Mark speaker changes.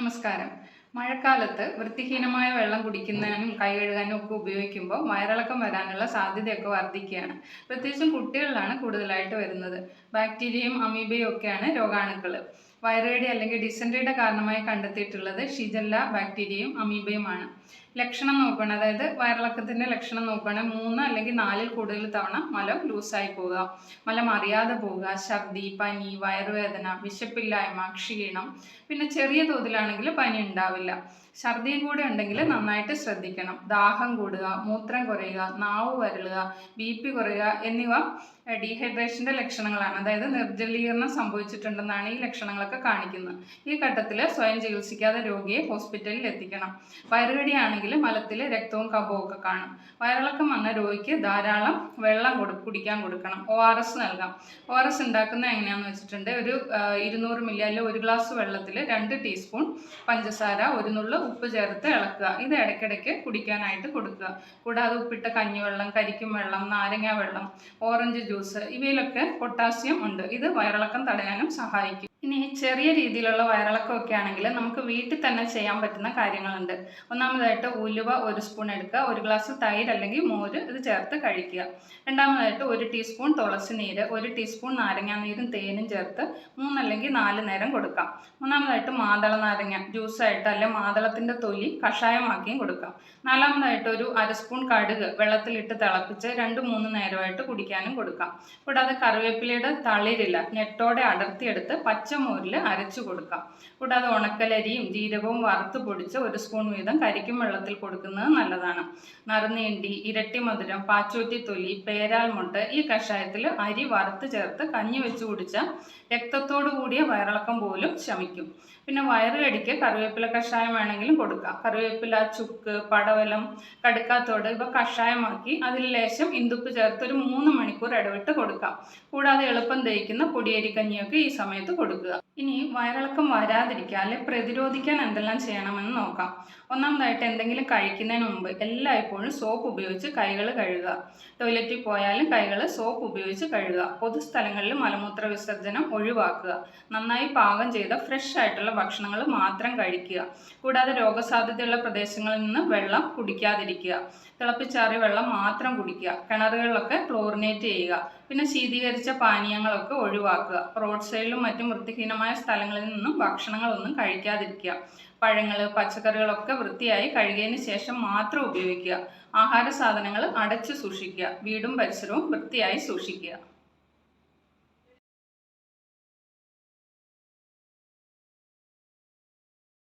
Speaker 1: നമസ്കാരം. മഴക്കാലത്ത് വൃത്തിഹീനമായ വെള്ളം കുടിക്കുന്നതിനും കൈ കഴുകാനും ഒക്കെ ഉപയോഗിക്കുമ്പോൾ വയറിളക്കം വരാനുള്ള സാധ്യതയൊക്കെ വർദ്ധിക്കുകയാണ്. പ്രത്യേകിച്ചും കുട്ടികളിലാണ് കൂടുതലായിട്ട് വരുന്നത്. ബാക്ടീരിയയും അമീബയും ഒക്കെയാണ് രോഗാണുക്കൾ. വയറുകടി അല്ലെങ്കിൽ ഡിസെൻട്രിയുടെ കാരണമായി കണ്ടെത്തിയിട്ടുള്ളത് ഷിജല്ല ബാക്ടീരിയയും അമീബയുമാണ്. ലക്ഷണം നോക്കുകയാണ്, അതായത് വയറിളക്കത്തിൻ്റെ ലക്ഷണം നോക്കുകയാണെങ്കിൽ 3 അല്ലെങ്കിൽ 4 കൂടുതൽ തവണ മലം ലൂസായി പോവുക, മലം അറിയാതെ പോവുക, ഛർദി, പനി, വയറുവേദന, വിശപ്പില്ലായ്മ, ക്ഷീണം. പിന്നെ ചെറിയ തോതിലാണെങ്കിൽ പനി ഉണ്ടാവില്ല. ഛർദിയും കൂടെ ഉണ്ടെങ്കിൽ നന്നായിട്ട് ശ്രദ്ധിക്കണം. ദാഹം കൂടുക, മൂത്രം കുറയുക, നാവ് വരളുക, BP കുറയുക എന്നിവ ഡീഹൈഡ്രേഷൻ്റെ ലക്ഷണങ്ങളാണ്. അതായത് നിർജ്ജലീകരണം സംഭവിച്ചിട്ടുണ്ടെന്നാണ് ഈ ലക്ഷണങ്ങളൊക്കെ കാണിക്കുന്നത്. ഈ ഘട്ടത്തിൽ സ്വയം ചികിത്സിക്കാതെ രോഗിയെ ഹോസ്പിറ്റലിൽ എത്തിക്കണം. വയറുകടിയാണെങ്കിൽ മലത്തിൽ രക്തവും കഫവും ഒക്കെ കാണും. വയറിളക്കം വന്ന രോഗിക്ക് ധാരാളം വെള്ളം കുടിക്കാൻ കൊടുക്കണം. ORS നൽകാം. ORS ഉണ്ടാക്കുന്നത് എങ്ങനെയാണെന്ന് വെച്ചിട്ടുണ്ട്, ഒരു 200 മില്ലി അല്ലെങ്കിൽ 1 ഗ്ലാസ് വെള്ളത്തിൽ 2 ടീസ്പൂൺ പഞ്ചസാര, 1 നുള്ള് ഉപ്പ് ചേർത്ത് ഇളക്കുക. ഇത് ഇടയ്ക്കിടയ്ക്ക് കുടിക്കാനായിട്ട് കൊടുക്കുക. കൂടാതെ ഉപ്പിട്ട കഞ്ഞിവെള്ളം, കരിക്കും വെള്ളം, നാരങ്ങ വെള്ളം, ഓറഞ്ച് ജ്യൂസ് ഇവയിലൊക്കെ പൊട്ടാസ്യം ഉണ്ട്. ഇത് വയറിളക്കം തടയാനും സഹായിക്കും. ഇനി ചെറിയ രീതിയിലുള്ള വയറിളക്കമൊക്കെ ആണെങ്കിൽ നമുക്ക് വീട്ടിൽ തന്നെ ചെയ്യാൻ പറ്റുന്ന കാര്യങ്ങളുണ്ട്. ഒന്നാമതായിട്ട് ഉലുവ 1 സ്പൂൺ എടുക്കുക, 1 ഗ്ലാസ് തൈര് അല്ലെങ്കിൽ മോര് ഇത് ചേർത്ത് കഴിക്കുക. രണ്ടാമതായിട്ട് 1 ടീസ്പൂൺ തുളസി നീര്, 1 ടീസ്പൂൺ നാരങ്ങാ നീരും തേനും ചേർത്ത് 3 അല്ലെങ്കിൽ 4 നേരം കൊടുക്കാം. മൂന്നാമതായിട്ട് മാതള നാരങ്ങ ജ്യൂസായിട്ട് അല്ലെങ്കിൽ മാതളത്തിൻ്റെ തൊലി കഷായമാക്കിയും കൊടുക്കാം. നാലാമതായിട്ട് ഒരു 1/2 സ്പൂൺ കടുക് വെള്ളത്തിലിട്ട് തിളപ്പിച്ച് 2-3 നേരമായിട്ട് കുടിക്കാനും കൊടുക്കാം. കൂടാതെ കറിവേപ്പിലയുടെ തളിരില ഞെട്ടോടെ അടർത്തിയെടുത്ത് പച്ചമോരിൽ അരച്ചു കൊടുക്കാം. കൂടാതെ ഉണക്കലരിയും ജീരകവും വറുത്ത് പൊടിച്ച് 1 സ്പൂൺ വീതം കരിക്കും വെള്ളത്തിൽ കൊടുക്കുന്നത് നല്ലതാണ്. നറുനീണ്ടി, ഇരട്ടി മധുരം, പാച്ചോറ്റി തൊലി, പേരാൽമുട്ട് ഈ കഷായത്തിൽ അരി വറുത്ത് ചേർത്ത് കഞ്ഞി വെച്ച് കുടിച്ചാൽ രക്തത്തോടു കൂടിയ വയറിളക്കം പോലും ശമിക്കും. പിന്നെ വയറുകടിക്ക് കറിവേപ്പില കഷായം വേണമെങ്കിലും കൊടുക്കാം. കറിവേപ്പില, ചുക്ക്, പടവലം, കടുക്കാത്തോട് ഇവ കഷായമാക്കി അതിൽ ലേശം ഇന്ദുപ്പ് ചേർത്ത് ഒരു 3 മണിക്കൂർ ഇടവിട്ട് കൊടുക്കാം. കൂടാതെ എളുപ്പം ദഹിക്കുന്ന പൊടിയരിക്കഞ്ഞിയൊക്കെ ഈ സമയത്ത് കൊടുക്കുക. ഇനി വയറിളക്കം വരാതിരിക്കുക അല്ലെങ്കിൽ പ്രതിരോധിക്കാൻ എന്തെല്ലാം ചെയ്യണമെന്ന് നോക്കാം. ഒന്നാമതായിട്ട് എന്തെങ്കിലും കഴിക്കുന്നതിന് മുമ്പ് എല്ലായ്പ്പോഴും സോപ്പ് ഉപയോഗിച്ച് കൈകൾ കഴുകുക. ടോയ്ലറ്റിൽ പോയാലും കൈകൾ സോപ്പ് ഉപയോഗിച്ച് കഴുകുക. പൊതുസ്ഥലങ്ങളിൽ മലമൂത്ര വിസർജനം ഒഴിവാക്കുക. നന്നായി പാകം ചെയ്ത ഫ്രഷ് ആയിട്ടുള്ള ഭക്ഷണങ്ങൾ മാത്രം കഴിക്കുക. കൂടാതെ രോഗസാധ്യതയുള്ള പ്രദേശങ്ങളിൽ നിന്ന് വെള്ളം കുടിക്കാതിരിക്കുക. തിളപ്പിച്ചാറിയ വെള്ളം മാത്രം കുടിക്കുക. കിണറുകളിലൊക്കെ ക്ലോറിനേറ്റ് ചെയ്യുക. പിന്നെ ശീതീകരിച്ച പാനീയങ്ങളൊക്കെ ഒഴിവാക്കുക. റോഡ് സൈഡിലും മറ്റും വൃത്തിഹീനമായ സ്ഥലങ്ങളിൽ നിന്നും ഭക്ഷണങ്ങളൊന്നും കഴിക്കാതിരിക്കുക. പഴങ്ങൾ, പച്ചക്കറികളൊക്കെ വൃത്തിയായി കഴുകിയതിന് ശേഷം മാത്രം ഉപയോഗിക്കുക. ആഹാര സാധനങ്ങൾ അടച്ചു സൂക്ഷിക്കുക. വീടും പരിസരവും വൃത്തിയായി സൂക്ഷിക്കുക.